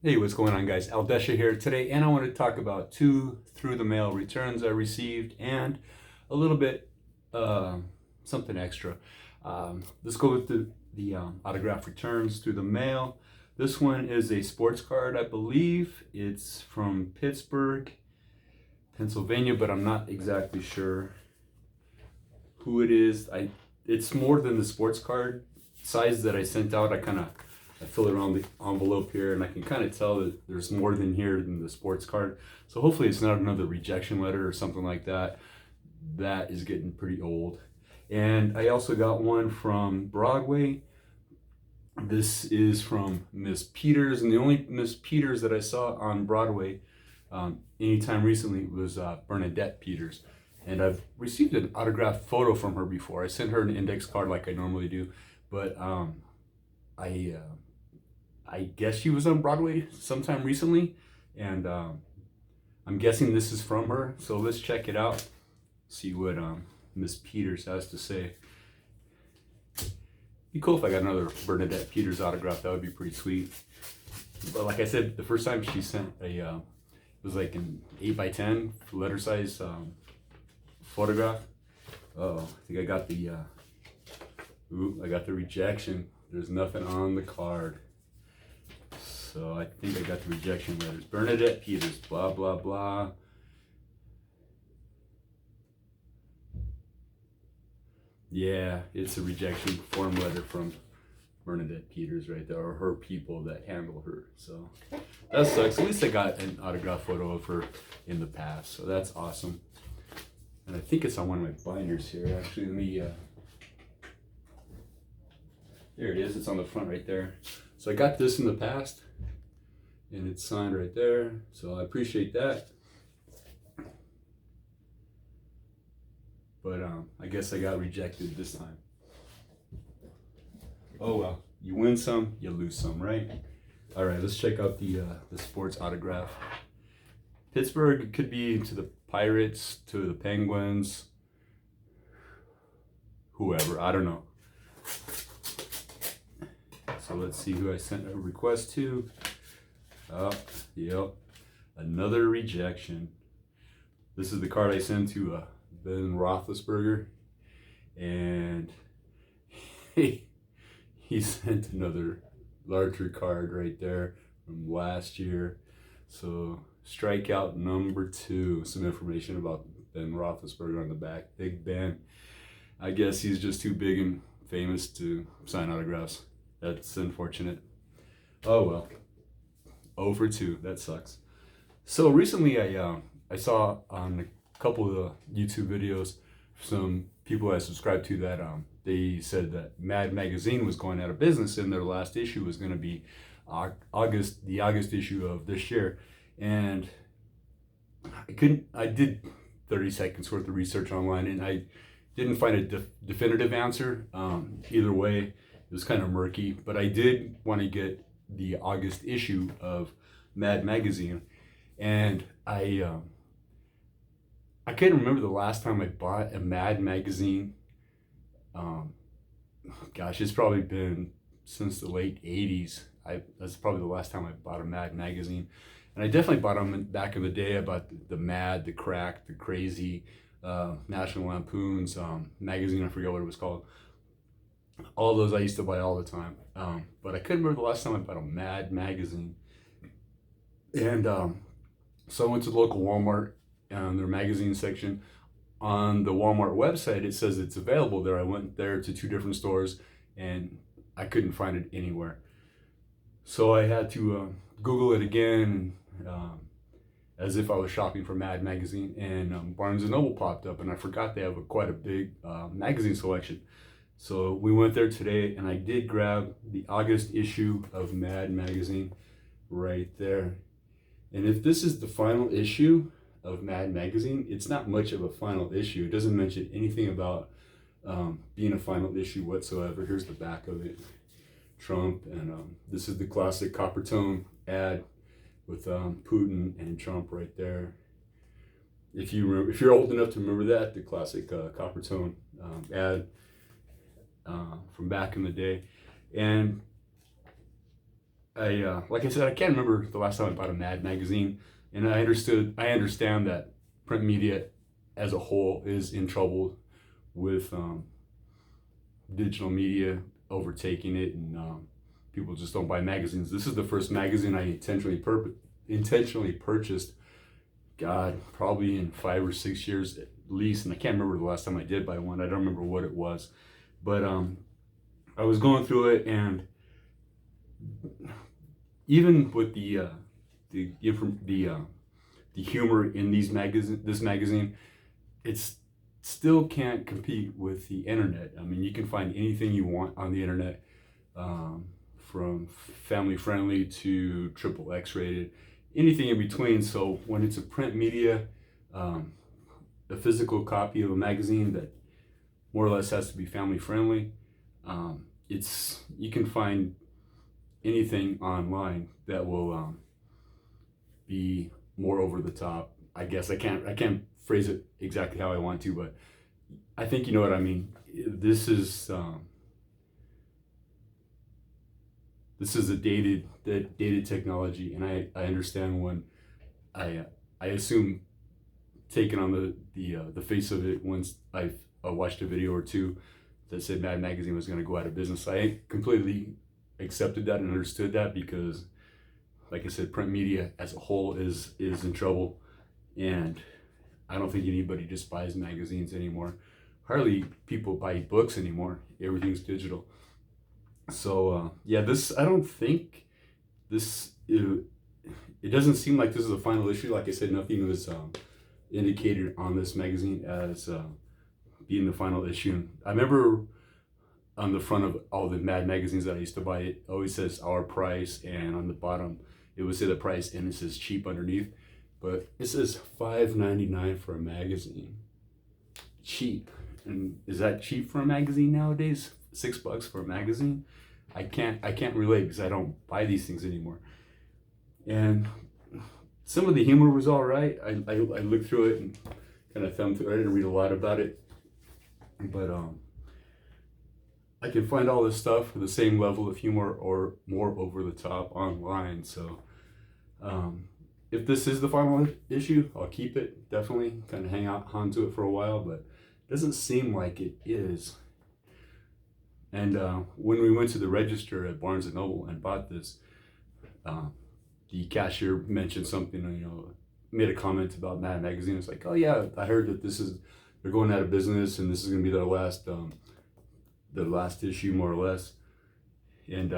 Hey, what's going on, guys? Aldesha here today, and I want to talk about 2 through the mail returns I received and a little bit something extra. Let's go with the autograph returns through the mail. This one is a sports card, I believe. It's from Pittsburgh, Pennsylvania, but I'm not exactly sure who it is. It's more than the sports card size that I sent out. I fill around the envelope here, and I can kind of tell that there's more than here than the sports card. So hopefully it's not another rejection letter or something like that. That is getting pretty old. And I also got one from Broadway. This is from Miss Peters, and the only Miss Peters that I saw on Broadway anytime recently was Bernadette Peters. And I've received an autographed photo from her before. I sent her an index card like I normally do, but I guess she was on Broadway sometime recently, and I'm guessing this is from her. So let's check it out, see what Miss Peters has to say. Be cool if I got another Bernadette Peters autograph. That would be pretty sweet. But like I said, the first time she sent it was like an 8x10 letter size photograph. Oh, I think I got the rejection. There's nothing on the card. So I think I got the rejection letters. Bernadette Peters, blah, blah, blah. Yeah, it's a rejection form letter from Bernadette Peters right there, or her people that handle her. So that sucks. At least I got an autograph photo of her in the past. So that's awesome. And I think it's on one of my binders here. Actually, let me, there it is. It's on the front right there. So I got this in the past, and it's signed right there. So I appreciate that. But I guess I got rejected this time. Oh well, you win some, you lose some, right? All right, let's check out the sports autograph. Pittsburgh could be to the Pirates, to the Penguins, whoever, I don't know. So let's see who I sent a request to. Oh, yep, another rejection. This is the card I sent to Ben Roethlisberger, and he sent another larger card right there from last year. So strikeout number 2, some information about Ben Roethlisberger on the back. Big Ben. I guess he's just too big and famous to sign autographs. That's unfortunate. Oh well. 0 for 2. That sucks. So recently I saw on a couple of the YouTube videos some people I subscribed to that they said that Mad Magazine was going out of business and their last issue was going to be the August issue of this year. And I did 30 seconds worth of research online, and I didn't find a definitive answer. Either way, it was kind of murky, but I did want to get the August issue of Mad Magazine, and I can't remember the last time I bought a Mad Magazine. Gosh, it's probably been since the late 80s. That's probably the last time I bought a Mad Magazine. And I definitely bought them back in the day. I bought the Mad, the Crack, the Crazy, National Lampoon's magazine. I forget what it was called. All those I used to buy all the time. But I couldn't remember the last time I bought a Mad Magazine. And so I went to the local Walmart, their magazine section. On the Walmart website, it says it's available there. I went there to 2 different stores, and I couldn't find it anywhere. So I had to Google it again, as if I was shopping for Mad Magazine, and Barnes & Noble popped up, and I forgot they have quite a big magazine selection. So we went there today, and I did grab the August issue of Mad Magazine right there. And if this is the final issue of Mad Magazine, it's not much of a final issue. It doesn't mention anything about being a final issue whatsoever. Here's the back of it. Trump, and this is the classic copper tone ad with Putin and Trump right there. If you're old enough to remember that, the classic copper tone ad from back in the day. And like I said, I can't remember the last time I bought a Mad magazine, and I understand that print media as a whole is in trouble with digital media overtaking it, and people just don't buy magazines. This is the first magazine I intentionally purchased. God, probably in 5 or 6 years at least, and I can't remember the last time I did buy one. I don't remember what it was, but I was going through it, and even with the humor in this magazine, it's still can't compete with the internet. I mean, you can find anything you want on the internet, from family friendly to triple X rated, anything in between. So when it's a print media, a physical copy of a magazine that more or less has to be family friendly, you can find anything online that will be more over the top. I guess I can't phrase it exactly how I want to, but I think you know what I mean. This is a dated technology, and I understand when I assume taken on the face of it once I watched a video or two that said Mad Magazine was going to go out of business. I completely accepted that and understood that because, like I said, print media as a whole is in trouble, and I don't think anybody just buys magazines anymore. Hardly people buy books anymore. Everything's digital. So yeah, I don't think this. It doesn't seem like this is a final issue. Like I said, nothing was indicated on this magazine as being the final issue. I remember on the front of all the Mad magazines that I used to buy, it always says our price, and on the bottom it would say the price, and it says cheap underneath. But it says $5.99 for a magazine. Cheap. And is that cheap for a magazine nowadays? $6 for a magazine? I can't relate because I don't buy these things anymore. And some of the humor was all right. I looked through it and kind of thumbed through it. I didn't read a lot about it, but I can find all this stuff with the same level of humor or more over the top online. So if this is the final issue, I'll keep it. Definitely kind of hang on to it for a while, but it doesn't seem like it is. And when we went to the register at Barnes & Noble and bought this, the cashier mentioned something, made a comment about Mad Magazine. It's like, oh yeah, I heard that they're going out of business and this is going to be their last issue, more or less. And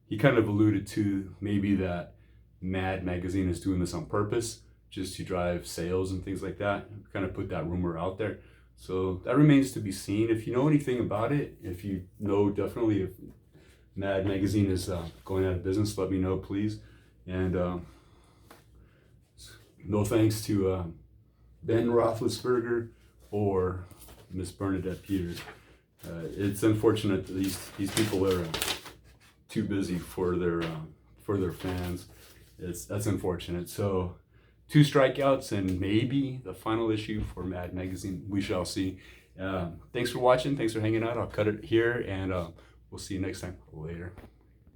he kind of alluded to maybe that Mad Magazine is doing this on purpose, just to drive sales and things like that. Kind of put that rumor out there. So that remains to be seen. If you know anything about it, if you know definitely if Mad Magazine is going out of business, let me know, please. And no thanks to Ben Roethlisberger or Miss Bernadette Peters. It's unfortunate that these people are too busy for their fans. That's unfortunate. So 2 strikeouts and maybe the final issue for Mad Magazine. We shall see. Thanks for watching. Thanks for hanging out. I'll cut it here, and we'll see you next time. Later.